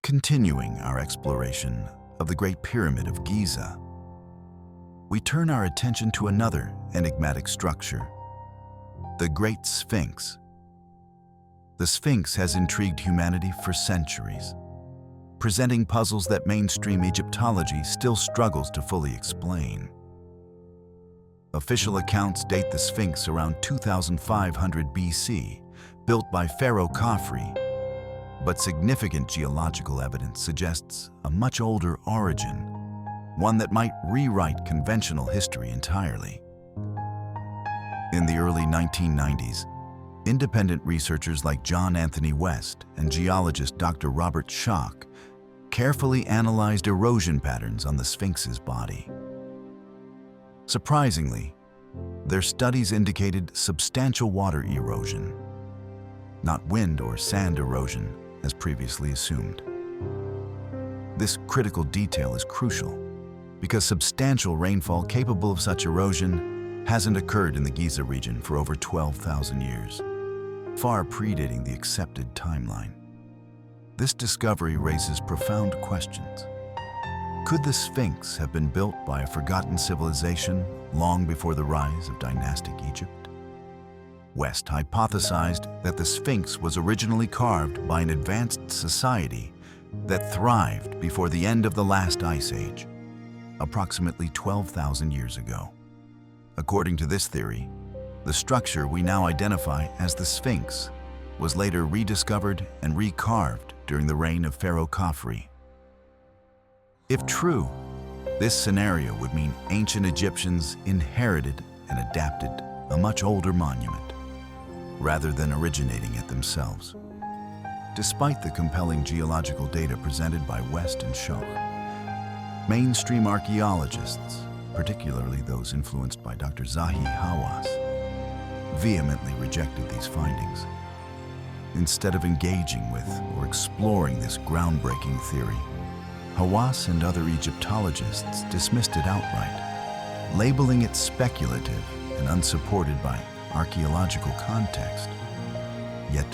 Continuing our exploration of the Great Pyramid of Giza, we turn our attention to another enigmatic structure, the Great Sphinx. The Sphinx has intrigued humanity for centuries, presenting puzzles that mainstream Egyptology still struggles to fully explain. Official accounts date the Sphinx around 2500 BC, built by Pharaoh Khafre, but significant geological evidence suggests a much older origin, one that might rewrite conventional history entirely. In the early 1990s, independent researchers like John Anthony West and geologist Dr. Robert Schoch carefully analyzed erosion patterns on the Sphinx's body. Surprisingly, their studies indicated substantial water erosion, not wind or sand erosion as previously assumed. This critical detail is crucial because substantial rainfall capable of such erosion hasn't occurred in the Giza region for over 12,000 years, far predating the accepted timeline. This discovery raises profound questions. Could the Sphinx have been built by a forgotten civilization long before the rise of dynastic Egypt? West hypothesized that the Sphinx was originally carved by an advanced society that thrived before the end of the last ice age, approximately 12,000 years ago. According to this theory, the structure we now identify as the Sphinx was later rediscovered and recarved during the reign of Pharaoh Khafre. If true, this scenario would mean ancient Egyptians inherited and adapted a much older monument, rather than originating it themselves. Despite the compelling geological data presented by West and Schoch, mainstream archaeologists, particularly those influenced by Dr. Zahi Hawass, vehemently rejected these findings. Instead of engaging with or exploring this groundbreaking theory, Hawass and other Egyptologists dismissed it outright, labeling it speculative and unsupported by archaeological context. Yet,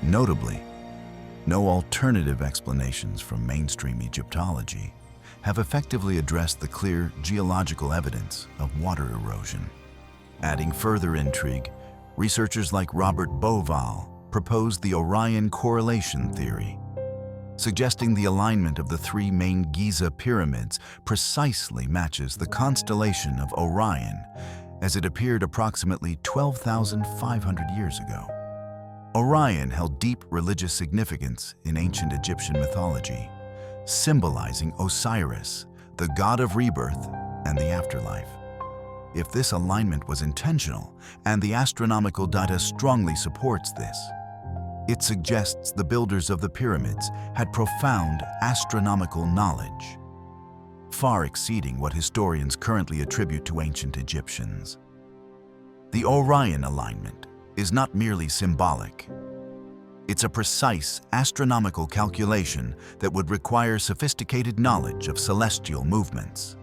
notably, no alternative explanations from mainstream Egyptology have effectively addressed the clear geological evidence of water erosion. Adding further intrigue, researchers like Robert Bauval proposed the Orion correlation theory, suggesting the alignment of the three main Giza pyramids precisely matches the constellation of Orion as it appeared approximately 12,500 years ago. Orion held deep religious significance in ancient Egyptian mythology, symbolizing Osiris, the god of rebirth and the afterlife. If this alignment was intentional, and the astronomical data strongly supports this, it suggests the builders of the pyramids had profound astronomical knowledge, far exceeding what historians currently attribute to ancient Egyptians. The Orion alignment is not merely symbolic. It's a precise astronomical calculation that would require sophisticated knowledge of celestial movements.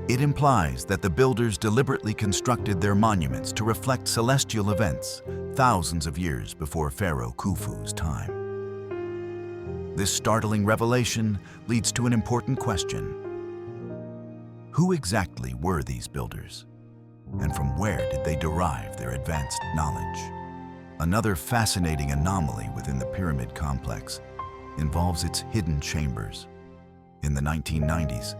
It implies that the builders deliberately constructed their monuments to reflect celestial events thousands of years before Pharaoh Khufu's time. This startling revelation leads to an important question. Who exactly were these builders? And from where did they derive their advanced knowledge? Another fascinating anomaly within the pyramid complex involves its hidden chambers. In the 1990s,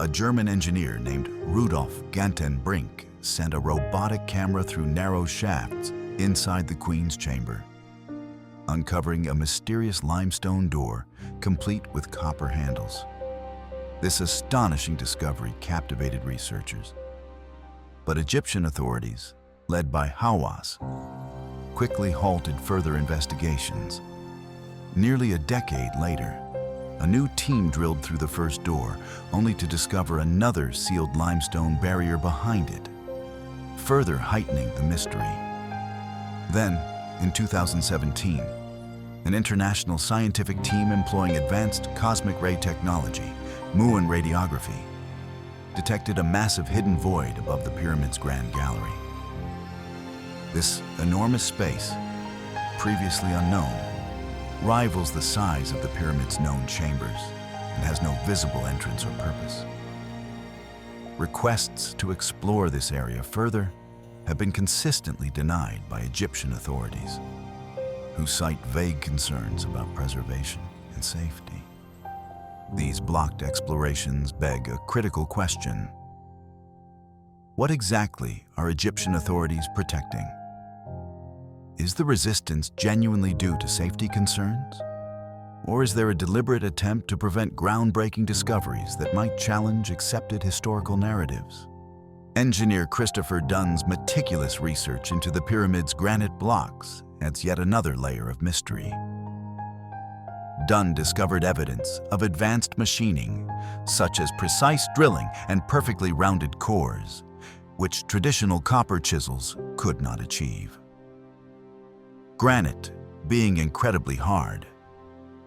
a German engineer named Rudolf Gantenbrink sent a robotic camera through narrow shafts inside the Queen's chamber, uncovering a mysterious limestone door complete with copper handles. This astonishing discovery captivated researchers. But Egyptian authorities, led by Hawass, quickly halted further investigations. Nearly a decade later, a new team drilled through the first door, only to discover another sealed limestone barrier behind it, further heightening the mystery. Then, in 2017, an international scientific team employing advanced cosmic ray technology, Muon radiography, detected a massive hidden void above the pyramid's grand gallery. This enormous space, previously unknown, rivals the size of the pyramid's known chambers and has no visible entrance or purpose. Requests to explore this area further have been consistently denied by Egyptian authorities, who cite vague concerns about preservation and safety. These blocked explorations beg a critical question. What exactly are Egyptian authorities protecting? Is the resistance genuinely due to safety concerns? Or is there a deliberate attempt to prevent groundbreaking discoveries that might challenge accepted historical narratives? Engineer Christopher Dunn's meticulous research into the pyramid's granite blocks adds yet another layer of mystery. Dunn discovered evidence of advanced machining, such as precise drilling and perfectly rounded cores, which traditional copper chisels could not achieve. Granite, being incredibly hard,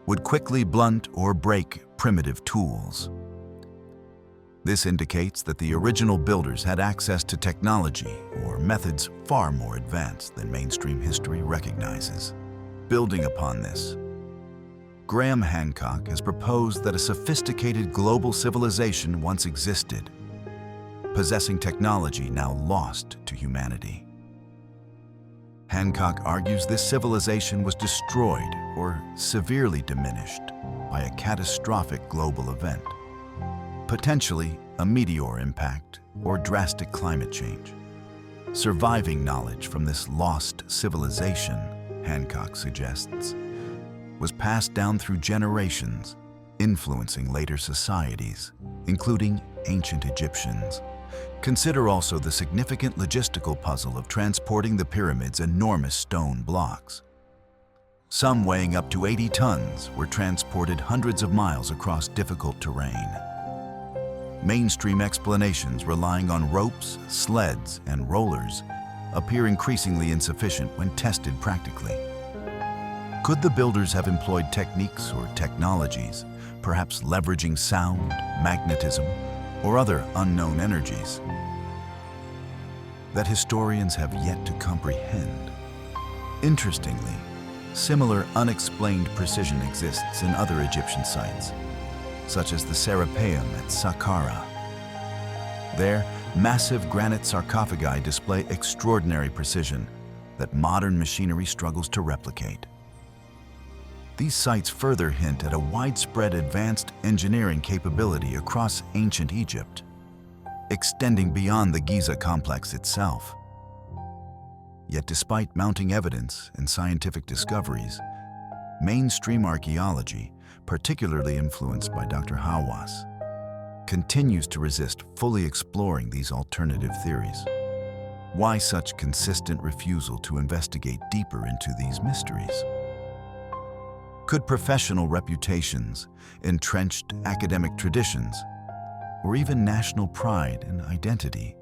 would quickly blunt or break primitive tools. This indicates that the original builders had access to technology or methods far more advanced than mainstream history recognizes. Building upon this, Graham Hancock has proposed that a sophisticated global civilization once existed, possessing technology now lost to humanity. Hancock argues this civilization was destroyed or severely diminished by a catastrophic global event, potentially a meteor impact or drastic climate change. Surviving knowledge from this lost civilization, Hancock suggests, was passed down through generations, influencing later societies, including ancient Egyptians. Consider also the significant logistical puzzle of transporting the pyramid's enormous stone blocks. Some weighing up to 80 tons were transported hundreds of miles across difficult terrain. Mainstream explanations relying on ropes, sleds, and rollers appear increasingly insufficient when tested practically. Could the builders have employed techniques or technologies, perhaps leveraging sound, magnetism, or other unknown energies, that historians have yet to comprehend? Interestingly, similar unexplained precision exists in other Egyptian sites, such as the Serapeum at Saqqara. There, massive granite sarcophagi display extraordinary precision that modern machinery struggles to replicate. These sites further hint at a widespread advanced engineering capability across ancient Egypt, extending beyond the Giza complex itself. Yet despite mounting evidence and scientific discoveries, mainstream archaeology, particularly influenced by Dr. Hawass, continues to resist fully exploring these alternative theories. Why such consistent refusal to investigate deeper into these mysteries? Could professional reputations, entrenched academic traditions, or even national pride and identity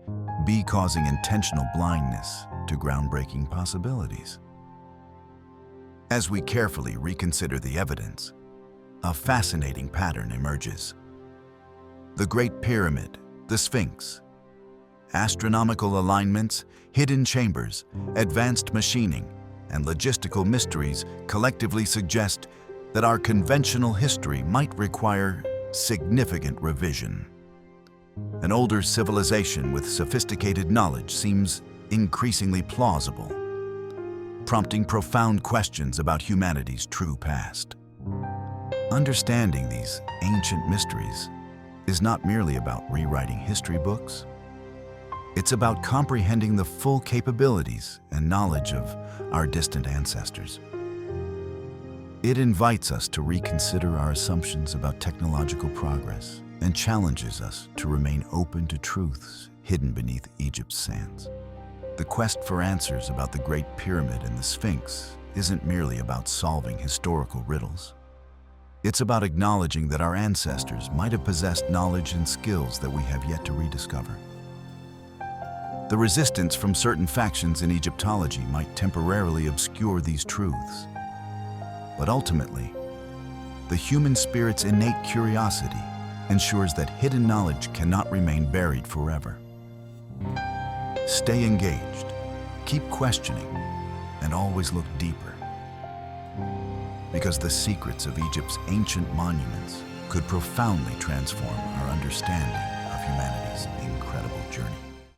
be causing intentional blindness to groundbreaking possibilities? As we carefully reconsider the evidence, a fascinating pattern emerges. The Great Pyramid, the Sphinx, astronomical alignments, hidden chambers, advanced machining, and logistical mysteries collectively suggest that our conventional history might require significant revision. An older civilization with sophisticated knowledge seems increasingly plausible, prompting profound questions about humanity's true past. Understanding these ancient mysteries is not merely about rewriting history books. It's about comprehending the full capabilities and knowledge of our distant ancestors. It invites us to reconsider our assumptions about technological progress and challenges us to remain open to truths hidden beneath Egypt's sands. The quest for answers about the Great Pyramid and the Sphinx isn't merely about solving historical riddles. It's about acknowledging that our ancestors might have possessed knowledge and skills that we have yet to rediscover. The resistance from certain factions in Egyptology might temporarily obscure these truths. But ultimately, the human spirit's innate curiosity ensures that hidden knowledge cannot remain buried forever. Stay engaged, keep questioning, and always look deeper. because the secrets of Egypt's ancient monuments could profoundly transform our understanding of humanity's incredible journey.